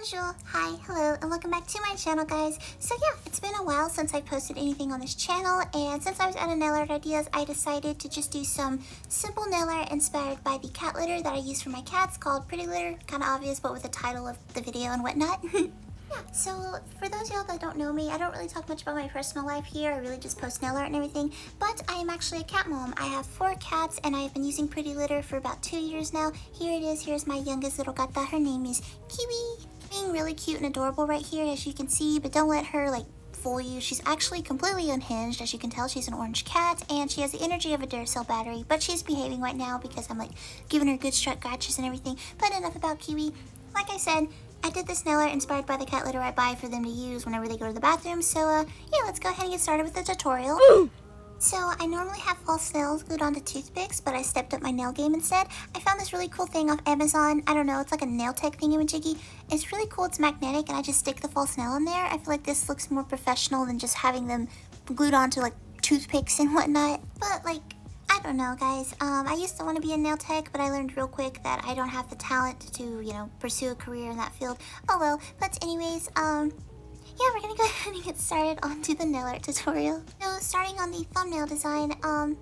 Bonjour, hi, hello, and welcome back to my channel, guys. So yeah, it's been a while since I posted anything on this channel, and since I was out of nail art ideas, I decided to just do some simple nail art inspired by the cat litter that I use for my cats called Pretty Litter. Kind of obvious, but with the title of the video and whatnot. Yeah, so for those of y'all that don't know me, I don't really talk much about my personal life here. I really just post nail art and everything, but I am actually a cat mom. I have 4 cats and I've been using Pretty Litter for about 2 years now. Here it is. Here's my youngest little gata. Her name is Kiwi. Being really cute and adorable right here, as you can see, but don't let her fool you. She's actually completely unhinged. As you can tell, she's an orange cat and she has the energy of a Duracell battery, but she's behaving right now because I'm giving her good strut scratches and everything. But enough about Kiwi. Like I said, I did this nail art inspired by the cat litter I buy for them to use whenever they go to the bathroom. So yeah, let's go ahead and get started with the tutorial. So I normally have false nails glued onto toothpicks, but I stepped up my nail game instead. I found this really cool thing off Amazon. I don't know, it's like a nail tech thingamajiggy. It's really cool, it's magnetic, and I just stick the false nail in there. I feel like this looks more professional than just having them glued onto toothpicks and whatnot. But I don't know, guys. I used to want to be a nail tech, but I learned real quick that I don't have the talent to, pursue a career in that field. Oh well. But anyways, yeah, we're gonna go ahead and get started onto the nail art tutorial. So starting on the thumbnail design,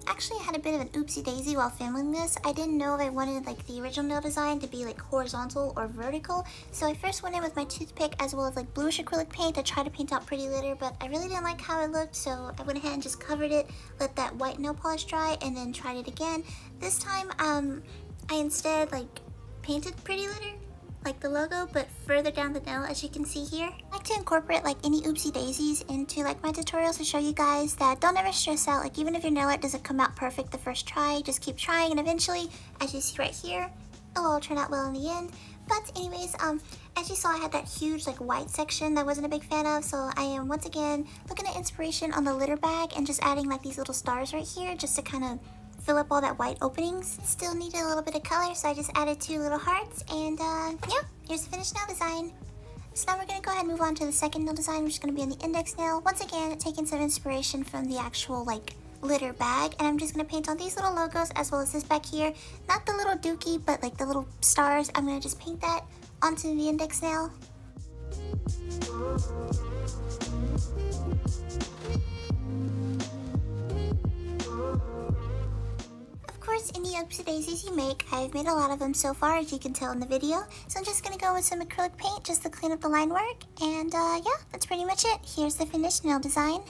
actually I had a bit of an oopsie daisy while filming this. I didn't know if I wanted the original nail design to be horizontal or vertical. So I first went in with my toothpick as well as bluish acrylic paint to try to paint out Pretty Litter, but I really didn't like how it looked, so I went ahead and just covered it, let that white nail polish dry, and then tried it again. This time, I instead painted Pretty Litter, the logo, but further down the nail, as you can see here. I like to incorporate any oopsie daisies into my tutorials to show you guys that don't ever stress out. Even if your nail art doesn't come out perfect the first try, just keep trying, and eventually, as you see right here, it'll all turn out well in the end. But anyways, as you saw, I had that huge white section that I wasn't a big fan of, so I am once again looking at inspiration on the litter bag and just adding these little stars right here just to kind of fill up all that white openings. Still needed a little bit of color, so I just added 2 little hearts, and yeah, here's the finished nail design. So now we're going to go ahead and move on to the second nail design, which is going to be on the index nail. Once again, taking some inspiration from the actual litter bag, and I'm just going to paint on these little logos as well as this back here. Not the little dookie, but the little stars. I'm going to just paint that onto the index nail. Any oopsie daisies you make, I've made a lot of them so far, as you can tell in the video. So I'm just going to go with some acrylic paint just to clean up the line work. And yeah, that's pretty much it. Here's the finished nail design.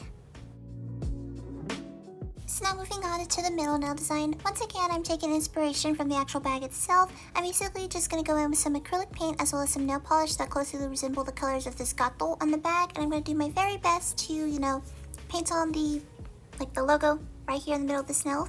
So now moving on to the middle nail design. Once again, I'm taking inspiration from the actual bag itself. I'm basically just going to go in with some acrylic paint as well as some nail polish that closely resemble the colors of this gato on the bag. And I'm going to do my very best to, paint on the logo right here in the middle of the nail.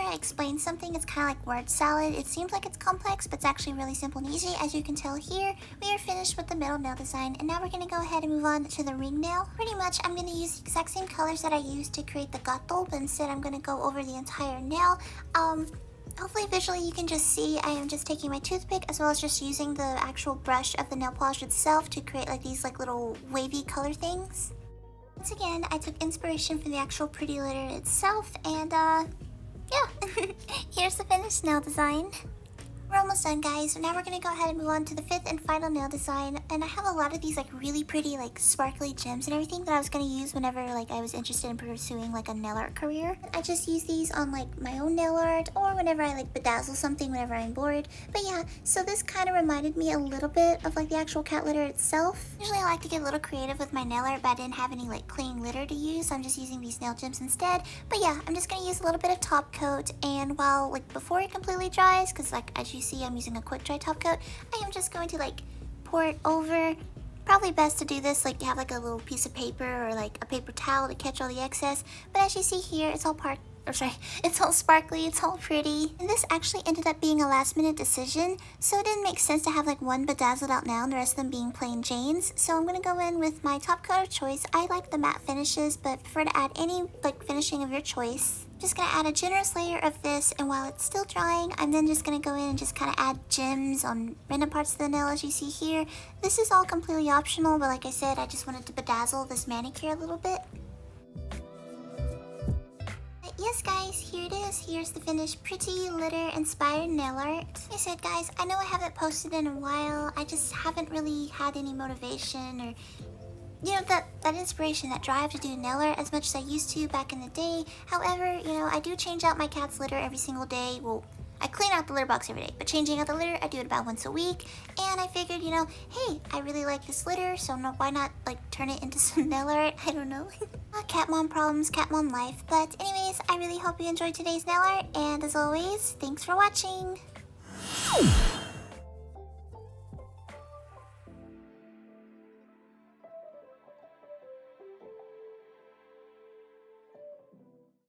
I explain something, it's kind of like word salad. It seems like it's complex, but it's actually really simple and easy. As you can tell here, we are finished with the middle nail design, and now we're going to go ahead and move on to the ring nail. Pretty much, I'm going to use the exact same colors that I used to create the gato, but instead I'm going to go over the entire nail. Hopefully visually you can just see I am just taking my toothpick as well as just using the actual brush of the nail polish itself to create these little wavy color things. Once again, I took inspiration from the actual Pretty Litter itself, and yeah, here's the finished nail design. We're almost done, guys. So now we're going to go ahead and move on to the 5th and final nail design. And I have a lot of these really pretty sparkly gems and everything that I was going to use whenever I was interested in pursuing a nail art career. I just use these on my own nail art, or whenever I bedazzle something whenever I'm bored. But yeah, so this kind of reminded me a little bit of the actual cat litter itself. Usually I like to get a little creative with my nail art, but I didn't have any clean litter to use, so I'm just using these nail gems instead. But yeah, I'm just going to use a little bit of top coat, and while before it completely dries, because as you see, I'm using a quick dry top coat, I am just going to pour it over. Probably best to do this you have a little piece of paper or a paper towel to catch all the excess. But as you see here, it's all it's all sparkly, it's all pretty. And this actually ended up being a last minute decision, so it didn't make sense to have one bedazzled out now and the rest of them being plain Janes. So I'm gonna go in with my top coat of choice. I like the matte finishes, but prefer to add any finishing of your choice. Just gonna add a generous layer of this, and while it's still drying, I'm then just gonna go in and just kind of add gems on random parts of the nail, as you see here. This is all completely optional, but like I said, I just wanted to bedazzle this manicure a little bit. yes guys, here it is. Here's the finished pretty litter inspired nail art. Like I said guys, I know I haven't posted in a while. I just haven't really had any motivation or that inspiration, that drive to do nail art as much as I used to back in the day. However, I do change out my cat's litter every single day. Well, I clean out the litter box every day, but changing out the litter, I do it about once a week. And I figured, hey, I really like this litter, so why not turn it into some nail art? I don't know. Cat mom problems, cat mom life. But anyways, I really hope you enjoyed today's nail art, and as always, thanks for watching.